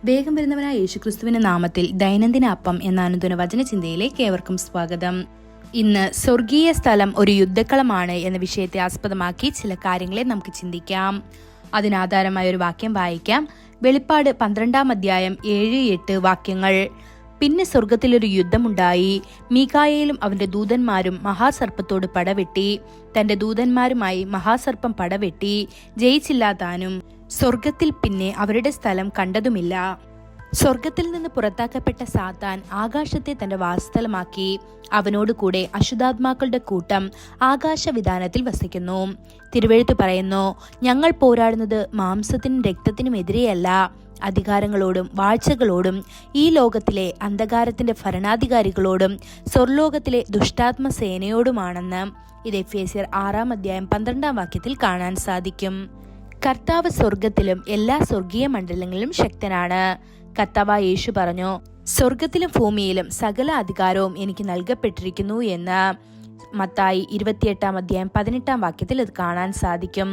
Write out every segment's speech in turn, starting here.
വേഗം വരുന്നവനായ യേശുക്രിസ്തുവിന്റെ നാമത്തിൽ ദൈനംദിന അപ്പം എന്ന അനുദിന വചനചിന്തയിലേക്ക് ഏവർക്കും സ്വാഗതം. ഇന്ന് സ്വർഗീയ സ്ഥലം ഒരു യുദ്ധക്കളമാണ് എന്ന വിഷയത്തെ ആസ്പദമാക്കി ചില കാര്യങ്ങളെ നമുക്ക് ചിന്തിക്കാം. അതിനാധാരമായ ഒരു വാക്യം വായിക്കാം. വെളിപ്പാട് 12-ാം അധ്യായം 7-8 വാക്യങ്ങൾ. പിന്നെ സ്വർഗത്തിലൊരു യുദ്ധമുണ്ടായി. മീകായേലും അവന്റെ ദൂതന്മാരും മഹാസർപ്പത്തോട് പടവെട്ടി. തന്റെ ദൂതന്മാരുമായി മഹാസർപ്പം പടവെട്ടി ജയിച്ചില്ല താനും. സ്വർഗത്തിൽ പിന്നെ അവരുടെ സ്ഥലം കണ്ടതുമില്ല. സ്വർഗത്തിൽ നിന്ന് പുറത്താക്കപ്പെട്ട സാത്താൻ ആകാശത്തെ തന്റെ വാസസ്ഥലമാക്കി. അവനോട് കൂടെ അശുദ്ധാത്മാക്കളുടെ കൂട്ടം ആകാശവിധാനത്തിൽ വസിക്കുന്നു. തിരുവെഴുത്ത് പറയുന്നു, ഞങ്ങൾ പോരാടുന്നത് മാംസത്തിനും രക്തത്തിനും എതിരെയല്ല, അധികാരങ്ങളോടും വാഴ്ചകളോടും ഈ ലോകത്തിലെ അന്ധകാരത്തിന്റെ ഭരണാധികാരികളോടും സ്വർലോകത്തിലെ ദുഷ്ടാത്മ സേനയോടുമാണെന്ന് ഇത് എഫേസ്യർ 6-ാം അധ്യായം 12-ാം വാക്യത്തിൽ കാണാൻ സാധിക്കും. കർത്താവ് സ്വർഗത്തിലും എല്ലാ സ്വർഗീയ മണ്ഡലങ്ങളിലും ശക്തനാണ്. കർത്താവായ യേശു പറഞ്ഞു, സ്വർഗത്തിലും ഭൂമിയിലും സകല അധികാരവും എനിക്ക് നൽകപ്പെട്ടിരിക്കുന്നു എന്ന് മത്തായി 28-ാം അധ്യായം 18-ാം വാക്യത്തിൽ ഇത് കാണാൻ സാധിക്കും.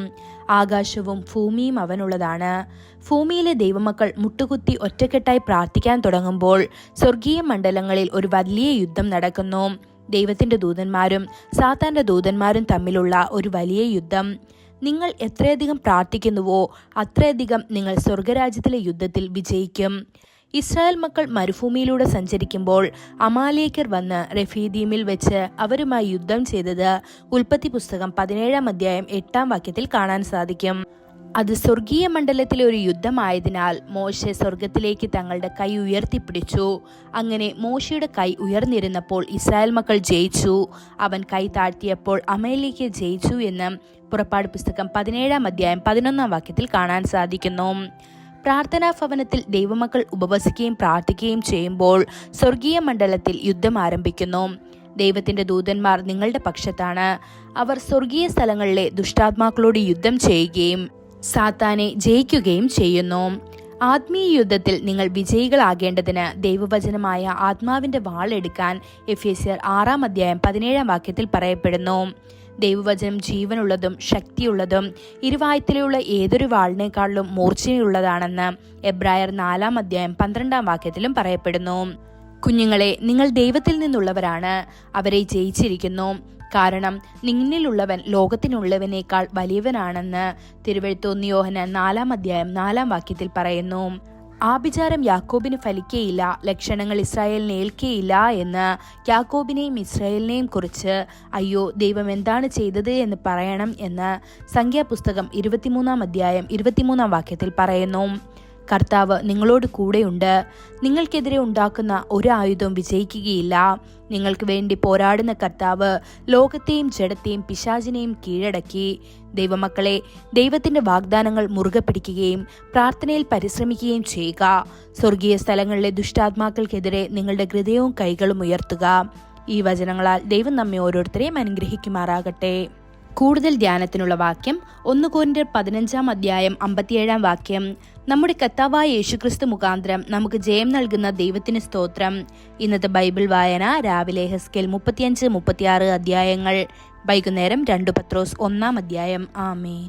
ആകാശവും ഭൂമിയും അവനുള്ളതാണ്. ഭൂമിയിലെ ദൈവമക്കൾ മുട്ടുകുത്തി ഒറ്റക്കെട്ടായി പ്രാർത്ഥിക്കാൻ തുടങ്ങുമ്പോൾ സ്വർഗീയ മണ്ഡലങ്ങളിൽ ഒരു വലിയ യുദ്ധം നടക്കുന്നു. ദൈവത്തിന്റെ ദൂതന്മാരും സാത്താന്റെ ദൂതന്മാരും തമ്മിലുള്ള ഒരു വലിയ യുദ്ധം. നിങ്ങൾ എത്രയധികം പ്രാർത്ഥിക്കുന്നുവോ അത്രയധികം നിങ്ങൾ സ്വർഗരാജ്യത്തിലെ യുദ്ധത്തിൽ വിജയിക്കും. ഇസ്രായേൽ മക്കൾ മരുഭൂമിയിലൂടെ സഞ്ചരിക്കുമ്പോൾ അമാലേക്കർ വന്ന് റെഫീദീമിൽ വെച്ച് അവരുമായി യുദ്ധം ചെയ്തത് ഉൽപ്പത്തി പുസ്തകം 17-ാം അധ്യായം 8-ാം വാക്യത്തിൽ കാണാൻ സാധിക്കും. അത് സ്വർഗീയ മണ്ഡലത്തിലെ ഒരു യുദ്ധമായതിനാൽ മോശെ സ്വർഗത്തിലേക്ക് തങ്ങളുടെ കൈ ഉയർത്തിപ്പിടിച്ചു. അങ്ങനെ മോശയുടെ കൈ ഉയർന്നിരുന്നപ്പോൾ ഇസ്രായേൽ മക്കൾ ജയിച്ചു. അവൻ കൈ താഴ്ത്തിയപ്പോൾ അമലേക്കർ ജയിച്ചു എന്ന് പുറപ്പാട് പുസ്തകം 17-ാം അധ്യായം 11-ാം വാക്യത്തിൽ കാണാൻ സാധിക്കുന്നു. പ്രാർത്ഥനാ ഭവനത്തിൽ ദൈവമക്കൾ ഉപവസിക്കുകയും പ്രാർത്ഥിക്കുകയും ചെയ്യുമ്പോൾ സ്വർഗീയ മണ്ഡലത്തിൽ യുദ്ധം ആരംഭിക്കുന്നു. ദൈവത്തിന്റെ ദൂതന്മാർ നിങ്ങളുടെ പക്ഷത്താണ്. അവർ സ്വർഗീയ സ്ഥലങ്ങളിലെ ദുഷ്ടാത്മാക്കളോട് യുദ്ധം ചെയ്യുകയും സാത്താനെ ജയിക്കുകയും ചെയ്യുന്നു. ആത്മീയ യുദ്ധത്തിൽ നിങ്ങൾ വിജയികളാകേണ്ടതിന് ദൈവവചനമായ ആത്മാവിന്റെ വാൾ എടുക്കാൻ എഫേസ്യർ 6-ാം അധ്യായം 17-ാം വാക്യത്തിൽ പറയപ്പെടുന്നു. ദൈവവചനം ജീവനുള്ളതും ശക്തിയുള്ളതും ഇരുവായ്ത്തലയുള്ള ഏതൊരു വാളിനേക്കാളിലും മൂർച്ചയുള്ളതാണെന്ന് എബ്രായർ 4-ാം അധ്യായം 12-ാം വാക്യത്തിലും പറയപ്പെടുന്നു. കുഞ്ഞുങ്ങളെ, നിങ്ങൾ ദൈവത്തിൽ നിന്നുള്ളവരാണ്. അവരെ ജയിച്ചിരിക്കുന്നു. കാരണം നിന്നിലുള്ളവൻ ലോകത്തിനുള്ളവനേക്കാൾ വലിയവനാണെന്ന് തിരുവെഴുത്ത് 1 യോഹന്നാൻ 4-ാം അധ്യായം 4-ാം വാക്യത്തിൽ പറയുന്നു. ആഭിചാരം യാക്കോബിന് ഫലിക്കേയില്ല, ലക്ഷണങ്ങൾ ഇസ്രായേലിന് ഏൽക്കേയില്ല എന്ന് യാക്കോബിനെയും ഇസ്രായേലിനെയും കുറിച്ച് അയ്യോ ദൈവം എന്താണ് ചെയ്തത് എന്ന് പറയണം എന്ന് സംഖ്യാപുസ്തകം 23-ാം അധ്യായം 23-ാം വാക്യത്തിൽ പറയുന്നു. കർത്താവ് നിങ്ങളോട് കൂടെയുണ്ട്. നിങ്ങൾക്കെതിരെ ഉണ്ടാക്കുന്ന ഒരു ആയുധവും വിജയിക്കുകയില്ല. നിങ്ങൾക്ക് വേണ്ടി പോരാടുന്ന കർത്താവ് ലോകത്തെയും ജഡത്തെയും പിശാചിനെയും കീഴടക്കി. ദൈവമക്കളെ, ദൈവത്തിന്റെ വാഗ്ദാനങ്ങൾ മുറുകെ പിടിക്കുകയും പ്രാർത്ഥനയിൽ പരിശ്രമിക്കുകയും ചെയ്യുക. സ്വർഗീയ സ്ഥലങ്ങളിലെ ദുഷ്ടാത്മാക്കൾക്കെതിരെ നിങ്ങളുടെ ഹൃദയവും കൈകളും ഉയർത്തുക. ഈ വചനങ്ങളാൽ ദൈവം നമ്മെ ഓരോരുത്തരെയും അനുഗ്രഹിക്കുമാറാകട്ടെ. കൂടുതൽ ധ്യാനത്തിനുള്ള വാക്യം 1 കൊരിന്ത്യർ 15-ാം അധ്യായം 57-ാം വാക്യം. നമ്മുടെ കർത്താവായ യേശുക്രിസ്തു മുഖാന്തരം നമുക്ക് ജയം നൽകുന്ന ദൈവത്തിന് സ്തോത്രം. ഇന്നത്തെ ബൈബിൾ വായന രാവിലെ ഹെസ്കേൽ 35-36 അധ്യായങ്ങൾ, വൈകുന്നേരം 2 പത്രോസ് 1-ാം അധ്യായം. ആമേൻ.